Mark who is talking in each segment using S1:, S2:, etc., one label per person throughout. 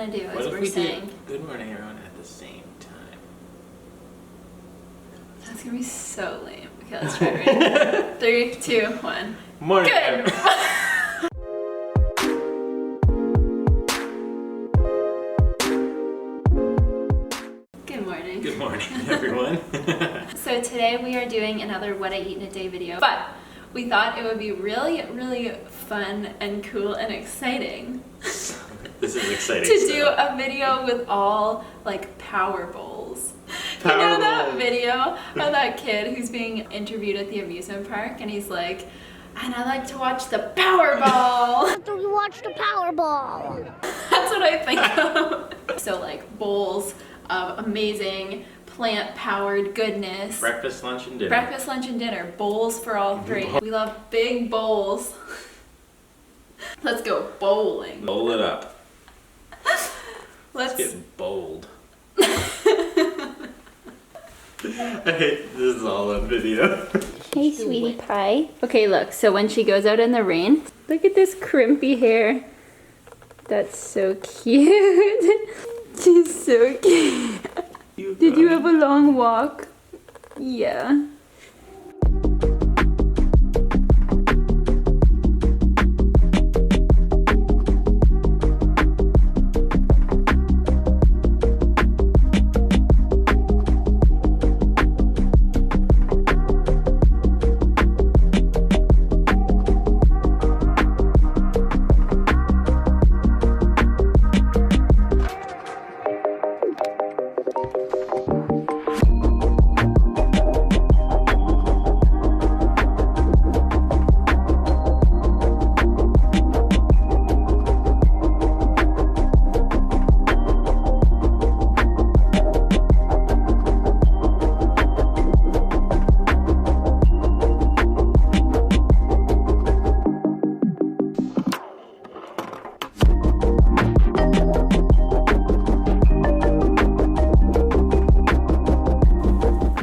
S1: gonna do
S2: What
S1: is
S2: if
S1: we're
S2: we
S1: saying
S2: did good morning everyone at the same time?
S1: that's gonna be so lame. Okay, let's try it. 3, 2, 1.
S2: Morning.
S1: Good. Good morning.
S2: Good morning, everyone.
S1: So today we are doing another what I eat in a day video, but we thought it would be really, really fun and cool and exciting.
S2: This is exciting.
S1: To do a video with all like power bowls.
S2: Power
S1: you know that
S2: bowls.
S1: video of that kid who's being interviewed at the amusement park and he's like, and I like to watch the Powerball.
S3: After we watch the Powerball.
S1: That's what I think of. So like bowls of amazing plant-powered goodness.
S2: Breakfast, lunch, and dinner.
S1: Breakfast, lunch, and dinner. Bowls for all three. We love big bowls. Let's go bowling.
S2: Bowl it up.
S1: Let's
S2: Get bold. I hate this is all on video.
S1: Hey, sweetie pie. Okay, look, so when she goes out in the rain, look at this crimpy hair. That's so cute. She's so cute. Did you have a long walk? Yeah.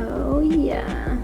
S1: Oh yeah.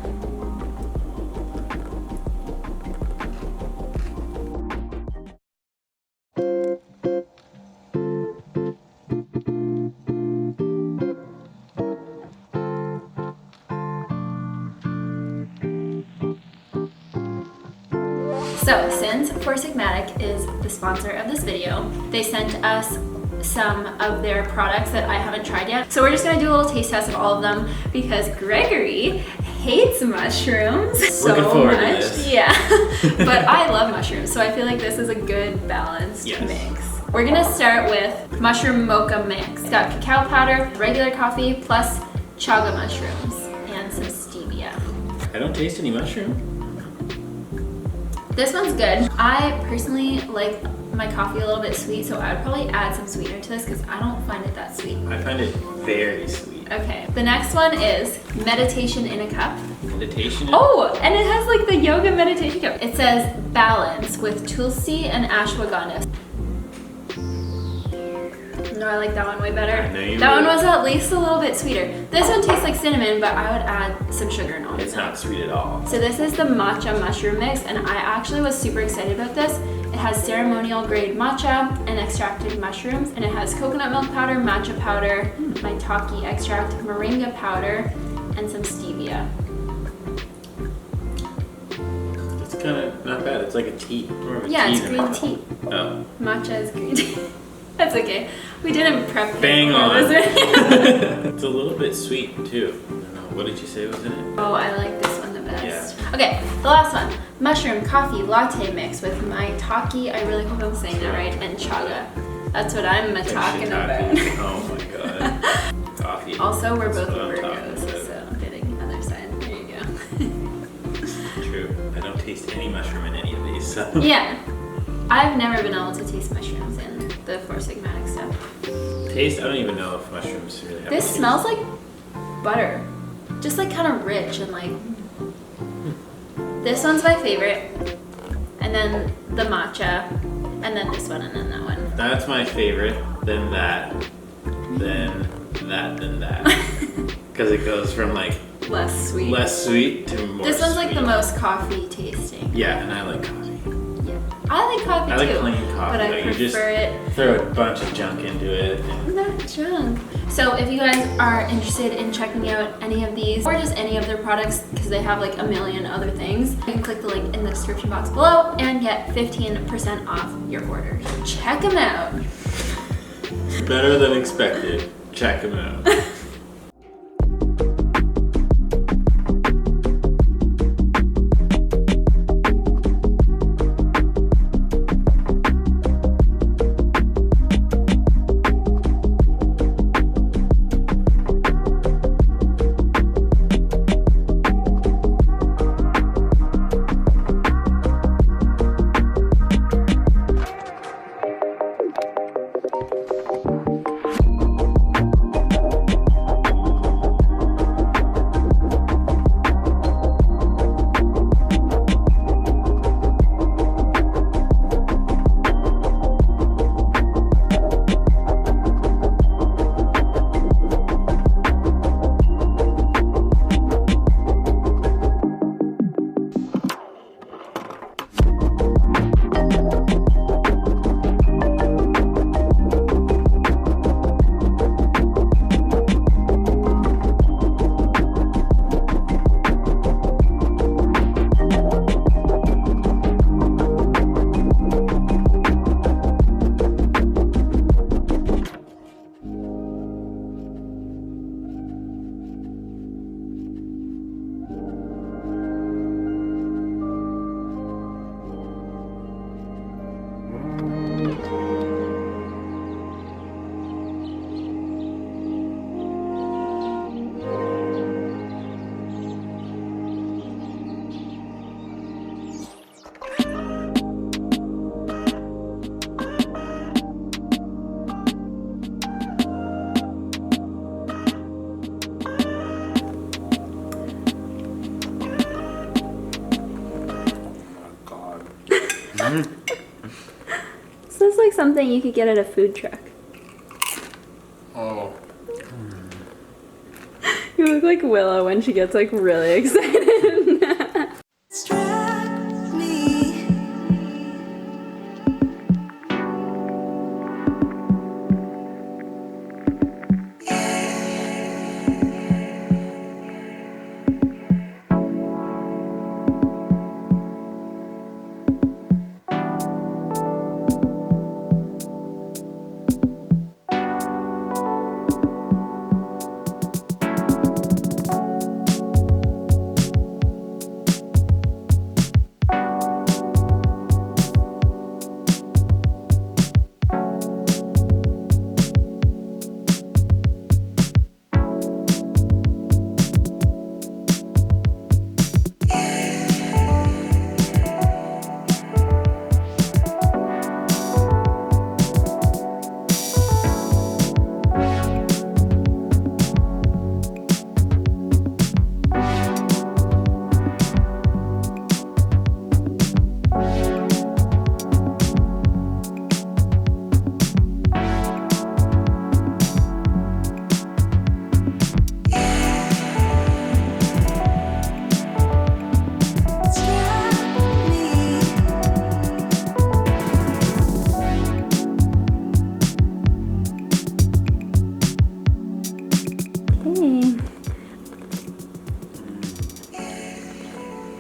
S1: So, since Four Sigmatic is the sponsor of this video, they sent us some of their products that I haven't tried yet. So we're just gonna do a little taste test of all of them because Gregory hates mushrooms so
S2: Looking forward to
S1: much.
S2: this.
S1: Yeah, but I love mushrooms, so I feel like this is a good balanced
S2: Yes.
S1: mix. We're gonna start with mushroom mocha mix. It's got cacao powder, regular coffee, plus chaga mushrooms, and some stevia.
S2: I don't taste any mushroom.
S1: This one's good. I personally like my coffee a little bit sweet, so I would probably add some sweetener to this because I don't find it that sweet.
S2: I find it very sweet.
S1: Okay, the next one is meditation in a cup.
S2: Meditation.
S1: Oh, and it has like the yoga meditation cup. It says balance with tulsi and ashwagandha. No, I like that one way better.
S2: I know you
S1: That one
S2: would.
S1: was at least a little bit sweeter. This one tastes like cinnamon, but I would add some sugar and all.
S2: It's not sweet at all.
S1: So this is the matcha mushroom mix, and I actually was super excited about this. It has ceremonial grade matcha and extracted mushrooms, and it has coconut milk powder, matcha powder, maitake extract, moringa powder, and some stevia.
S2: It's kind of not bad. It's like a tea. More of a
S1: Yeah,
S2: tea
S1: it's
S2: than
S1: green
S2: a
S1: tea.
S2: Oh.
S1: Matcha is green tea. That's okay. We didn't prep.
S2: Bang
S1: for
S2: on.
S1: this.
S2: It's a little bit sweet too. I don't know. What did you say was in it?
S1: Oh, I like this one the best. Okay, the last one. Mushroom coffee latte mix with maitake, I really hope I'm saying that right, and chaga. That's what I'm talking about.
S2: Oh my god. Coffee.
S1: Also, we're both
S2: That's what I'm
S1: Virgos,
S2: talking about.
S1: so getting other side. There you go.
S2: True. I don't taste any mushroom in any of these. So.
S1: Yeah, I've never been able to taste mushrooms in the Four Sigmatic stuff.
S2: Taste? I don't even know if mushrooms really have.
S1: This
S2: taste.
S1: smells like butter, just like kind of rich and like. This one's my favorite, and then the matcha, and then this one, and then that one.
S2: That's my favorite. Then that. Then that. Then that. Because it goes from like
S1: Less sweet.
S2: less sweet to more.
S1: This one's like
S2: sweet.
S1: the most coffee tasting.
S2: Yeah, and I like coffee.
S1: Yeah. I like coffee
S2: I like
S1: too.
S2: plain coffee.
S1: But I
S2: like,
S1: prefer
S2: you just
S1: it.
S2: throw a bunch of junk into it.
S1: Not junk. So if you guys are interested in checking out any of these or just any of their products, because they have like a million other things, you can click the link in the description box below and get 15% off your order. Check them out.
S2: Better than expected. Check them out.
S1: This is like something you could get at a food truck.
S2: Oh.
S1: You look like Willow when she gets like really excited.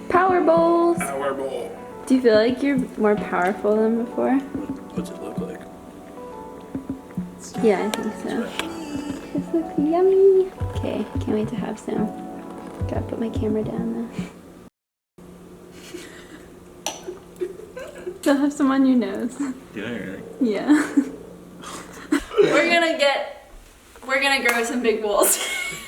S1: Power bowls.
S2: Power bowl.
S1: Do you feel like you're more powerful than before?
S2: What's it look like?
S1: Yeah, I think so. This looks yummy. Okay, can't wait to have some. Gotta put my camera down though. They'll have some on your nose.
S2: Did I really?
S1: Yeah. We're gonna grow some big bowls.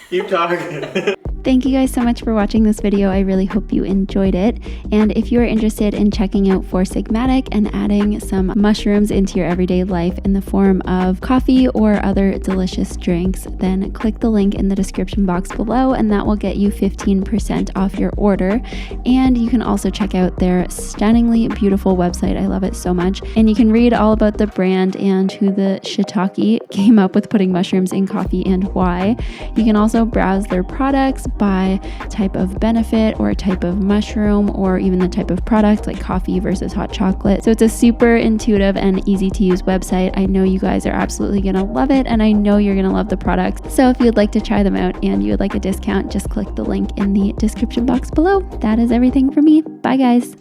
S2: Keep talking.
S1: Thank you guys so much for watching this video. I really hope you enjoyed it. And if you are interested in checking out Four Sigmatic and adding some mushrooms into your everyday life in the form of coffee or other delicious drinks, then click the link in the description box below and that will get you 15% off your order. And you can also check out their stunningly beautiful website. I love it so much. And you can read all about the brand and who the shiitake came up with putting mushrooms in coffee and why. You can also browse their products, by type of benefit or type of mushroom or even the type of product, like coffee versus hot chocolate. So it's a super intuitive and easy to use website. I know you guys are absolutely gonna love it, and I know you're gonna love the products. So if you'd like to try them out and you would like a discount, just click the link in the description box below. That is everything for me. Bye guys.